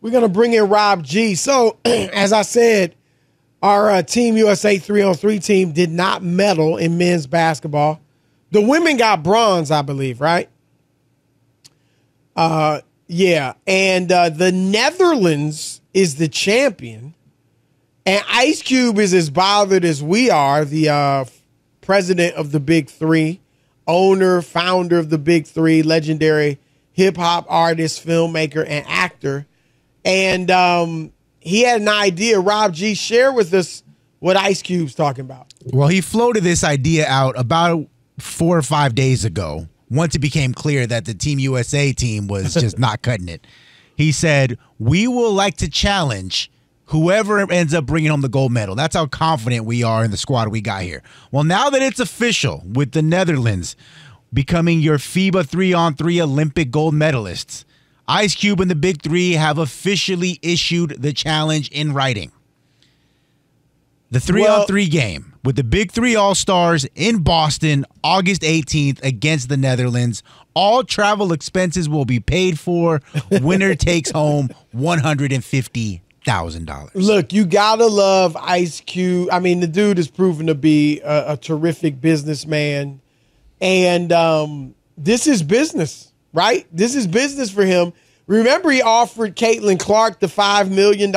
We're going to bring in Rob G. So, as I said, our Team USA 3-on-3 team did not medal in men's basketball. The women got bronze, I believe, right? Yeah. And the Netherlands is the champion. And Ice Cube is as bothered as we are, the president of the BIG3, owner, founder of the BIG3, legendary hip-hop artist, filmmaker, and actor. And he had an idea. Rob G, share with us what Ice Cube's talking about. Well, he floated this idea out about 4 or 5 days ago, once it became clear that the Team USA team was just not cutting it. He said, we will like to challenge whoever ends up bringing home the gold medal. That's how confident we are in the squad we got here. Well, now that it's official with the Netherlands becoming your FIBA 3-on-3 Olympic gold medalists, Ice Cube and the BIG3 have officially issued the challenge in writing. The 3-on-3 game with the BIG3 All-Stars in Boston, August 18th against the Netherlands. All travel expenses will be paid for. Winner takes home $150,000. Look, you gotta love Ice Cube. I mean, the dude has proven to be a terrific businessman, and this is business, right? This is business for him. Remember, he offered Caitlin Clark the $5 million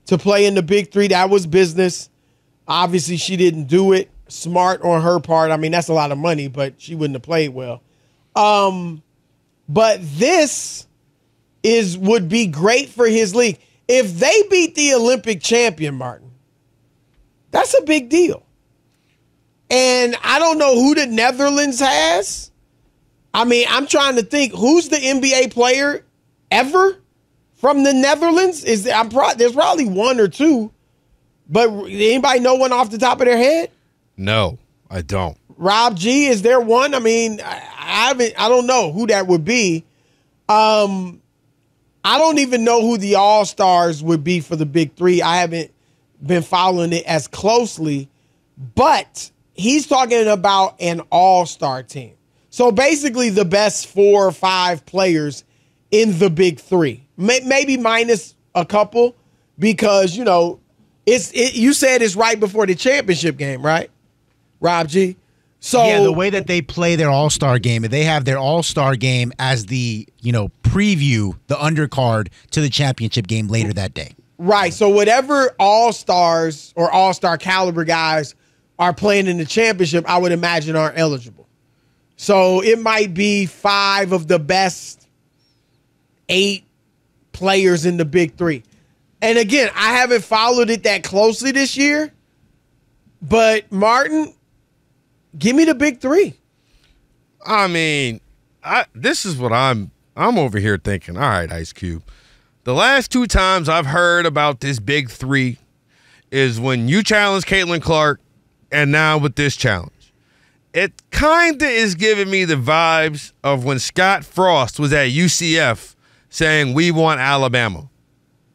to play in the BIG3. That was business. Obviously, she didn't do it. Smart on her part. I mean, that's a lot of money, but she wouldn't have played well. But this would be great for his league. If they beat the Olympic champion, Martin, that's a big deal. And I don't know who the Netherlands has. I mean, I'm trying to think, who's the NBA player ever from the Netherlands? There's probably one or two, but anybody know one off the top of their head? No, I don't. Rob G, is there one? I mean, I don't know who that would be. I don't even know who the All-Stars would be for the BIG3. I haven't been following it as closely, but he's talking about an all-star team. So basically the best 4 or 5 players in the BIG3, maybe minus a couple, because, you know, you said it's right before the championship game, right, Rob G? So yeah, the way that they play their All-Star game, they have their All-Star game as the, preview, the undercard to the championship game later that day. Right. So whatever All-Stars or All-Star caliber guys are playing in the championship, I would imagine aren't eligible. So it might be 5 of the best 8 players in the BIG3. And again, I haven't followed it that closely this year, but Martin, give me the BIG3. I mean, this is what I'm over here thinking. All right, Ice Cube. The last 2 times I've heard about this BIG3 is when you challenged Caitlin Clark and now with this challenge. It kind of is giving me the vibes of when Scott Frost was at UCF saying, we want Alabama.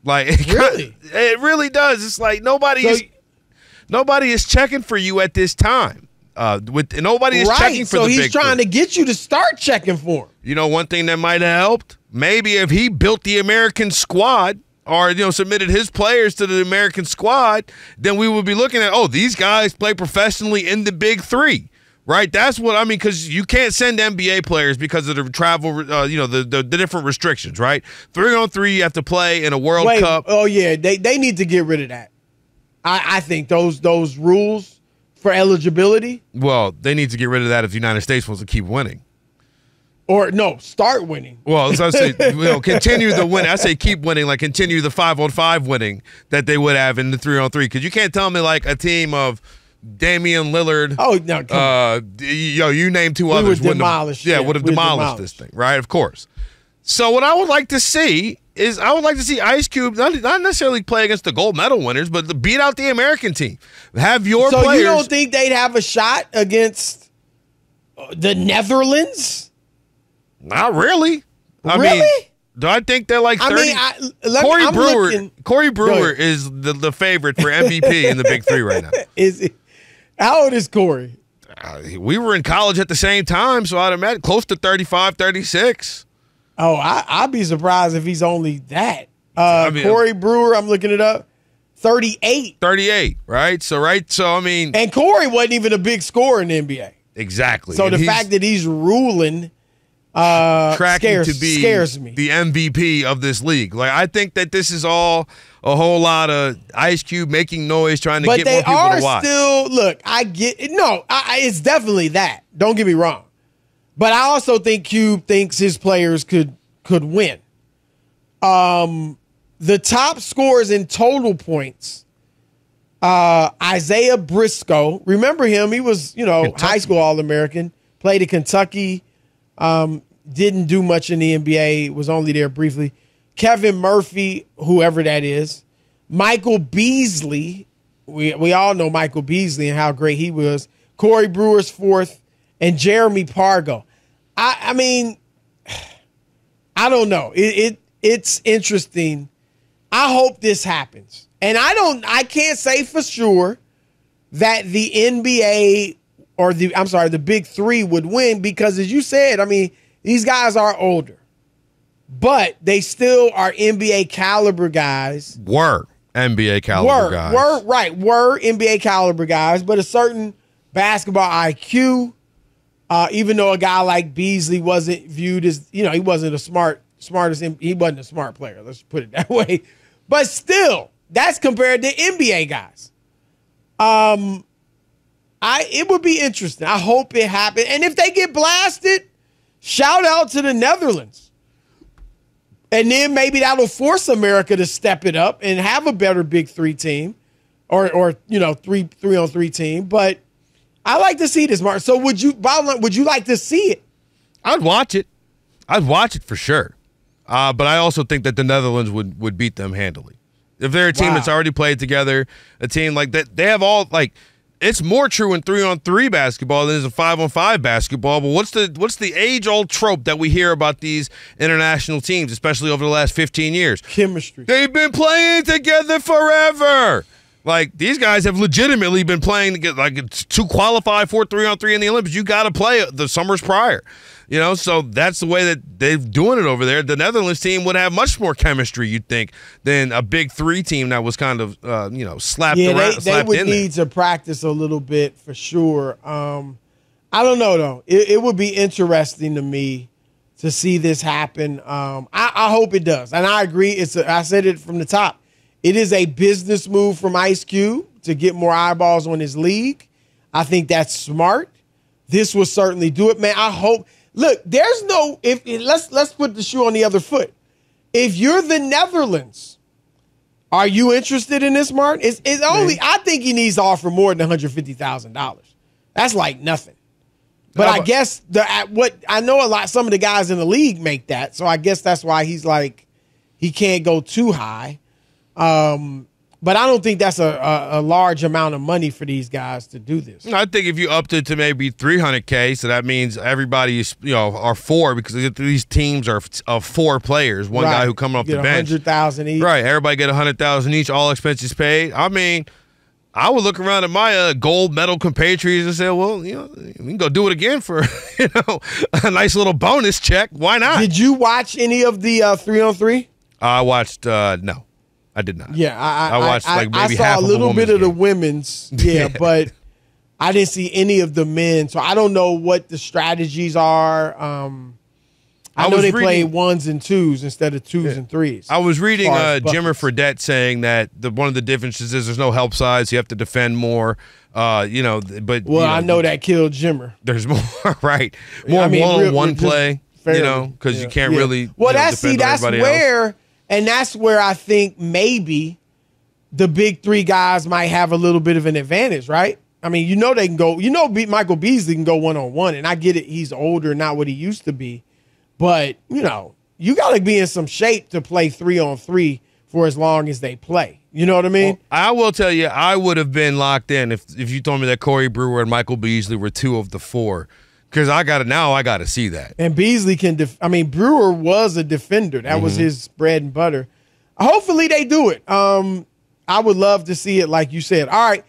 Like, it really does. It's like nobody is checking for you at this time. Nobody is checking for the BIG3. So he's trying to get you to start checking for him. You know, one thing that might have helped, maybe if he built the American squad or, submitted his players to the American squad, then we would be looking at, these guys play professionally in the BIG3, right? That's what I mean, because you can't send NBA players because of the travel, the different restrictions, right? 3-on-3, you have to play in a World Cup. Oh, yeah, they need to get rid of that. I think those rules for eligibility. Well, they need to get rid of that if the United States wants to keep winning. Or no, start winning. Well, as I say, continue the win. I say keep winning, like continue the 5-on-5 winning that they would have in the 3-on-3. Because you can't tell me like a team of Damian Lillard. Oh no! You name 2 others. Would have demolished this thing, right? Of course. So what I would like to see is Ice Cube not necessarily play against the gold medal winners, but beat out the American team. Have your players. So you don't think they'd have a shot against the Netherlands? Not really. Really? I mean, do I think they're like 30? Corey Brewer is the favorite for MVP in the BIG3 right now. Is he? How old is Corey? We were in college at the same time, so I'd imagine close to 35, 36. Oh, I'd be surprised if he's only that. Corey Brewer, I'm looking it up, 38. 38, right? So I mean, and Corey wasn't even a big scorer in the NBA. Exactly. So the fact that he's ruling scares me. The MVP of this league. Like, I think that this is all a whole lot of Ice Cube making noise, trying to get more people to watch. But they are still, look, I get it. No, it's definitely that. Don't get me wrong. But I also think Cube thinks his players could win. The top scorers in total points, Isaiah Briscoe. Remember him? He was, Kentucky. High school All-American. Played at Kentucky. Didn't do much in the NBA. Was only there briefly. Kevin Murphy, whoever that is. Michael Beasley. We all know Michael Beasley and how great he was. Corey Brewer's fourth. And Jeremy Pargo. I mean, I don't know. It's interesting. I hope this happens. And I can't say for sure that the NBA or the Big Three would win because, as you said, I mean, these guys are older. But they still are NBA caliber guys. Were NBA caliber guys. Were NBA caliber guys, but a certain basketball IQ, even though a guy like Beasley wasn't viewed as, he wasn't he wasn't a smart player. Let's put it that way. But still, that's compared to NBA guys. It would be interesting. I hope it happens. And if they get blasted, shout out to the Netherlands. And then maybe that'll force America to step it up and have a better Big Three team or 3-on-3 team. But I like to see this, Mark. So would you like to see it? I'd watch it. I'd watch it for sure. But I also think that the Netherlands would beat them handily. If they're a team that's already played together, a team like that, they have all, like, it's more true in 3-on-3 basketball than it is in 5-on-5 basketball. But what's the age-old trope that we hear about these international teams, especially over the last 15 years? Chemistry. They've been playing together forever. Like, these guys have legitimately been playing together. Like, to qualify for 3-on-3 in the Olympics, you got to play the summers prior. So that's the way that they're doing it over there. The Netherlands team would have much more chemistry, you'd think, than a Big Three team that was kind of, slapped around. They would need to practice a little bit for sure. I don't know, though. It would be interesting to me to see this happen. I hope it does. And I agree. I said it from the top. It is a business move from Ice Cube to get more eyeballs on his league. I think that's smart. This will certainly do it, man. I hope. Look, there's no. Let's put the shoe on the other foot. If you're the Netherlands, are you interested in this, Martin? It's only. I think he needs to offer more than $150,000. That's like nothing. But I guess I know some of the guys in the league make that, so I guess that's why he's like he can't go too high. But I don't think that's a large amount of money for these guys to do this. I think if you upped it to maybe $300K, so that means everybody is, are four, because these teams are of four players. One guy who coming off the bench. $100,000 each. Right. Everybody get $100,000 each, all expenses paid. I mean, I would look around at my gold medal compatriots and say, well, we can go do it again for, a nice little bonus check. Why not? Did you watch any of the 3-on-3? I watched, no. I did not. Yeah, I watched like maybe I half saw a little bit of the game. women's. Yeah, but I didn't see any of the men, so I don't know what the strategies are. I know they play 1s and 2s instead of 2s and 3s. I was reading Jimmer Fredette saying that one of the differences is there's no help sides. You have to defend more. But I know that killed Jimmer. There's more, right? More one-on-one play. Because you can't really. Well, that's where. Else. And that's where I think maybe the Big Three guys might have a little bit of an advantage, right? I mean, they can go. Michael Beasley can go one-on-one, and I get it. He's older, not what he used to be. But, you got to be in some shape to play 3-on-3 for as long as they play. You know what I mean? Well, I will tell you, I would have been locked in if you told me that Corey Brewer and Michael Beasley were two of the four. Because I got to see that. And Beasley can Brewer was a defender. That was his bread and butter. Hopefully they do it. I would love to see it, like you said. All right.